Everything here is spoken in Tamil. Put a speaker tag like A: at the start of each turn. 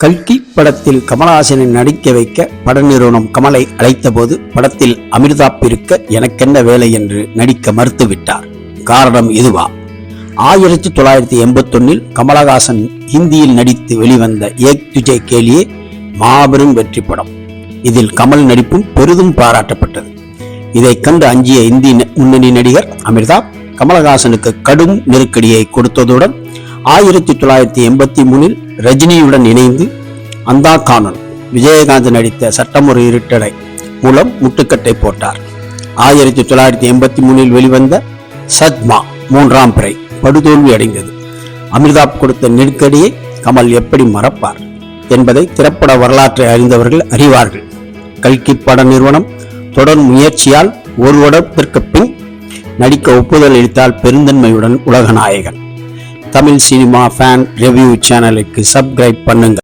A: கல்கி படத்தில் கமலஹாசனை நடிக்க வைக்க பட நிறுவனம் கமலை அழைத்தபோது படத்தில் அமிர்தாப் இருக்க எனக்கென்ன வேலை என்று நடிக்க மறுத்துவிட்டார். காரணம் இதுவா? 1981 கமலஹாசன் ஹிந்தியில் நடித்து வெளிவந்த ஏக் துஜே கே லியே மாபெரும் வெற்றி படம். இதில் கமல் நடிப்பும் பெரிதும் பாராட்டப்பட்டது. இதை கண்டு அஞ்சிய இந்தி முன்னணி நடிகர் அமிர்தாப் கமலஹாசனுக்கு கடும் நெருக்கடியை கொடுத்ததுடன் 1983 ரஜினியுடன் இணைந்து அந்தா கானூன் விஜயகாந்த் நடித்த சட்டமுறை இருட்டடை மூலம் முட்டுக்கட்டை போட்டார். 1983 வெளிவந்த சத்மா 3ஆம் பிறை படுதோல்வி அடைந்தது. அமிர்தாப் கொடுத்த நெருக்கடியை கமல் எப்படி மறப்பார் என்பதை திரைப்பட வரலாற்றை அறிந்தவர்கள் அறிவார்கள். கல்கி பட நிறுவனம் தொடர் முயற்சியால் ஒரு வருடத்திற்கு பின் நடிக்க ஒப்புதல் அளித்தால் பெருந்தன்மையுடன் உலக நாயகன். தமிழ் சினிமா ஃபேன் ரிவ்யூ சேனலுக்கு சப்ஸ்கிரைப் பண்ணுங்க.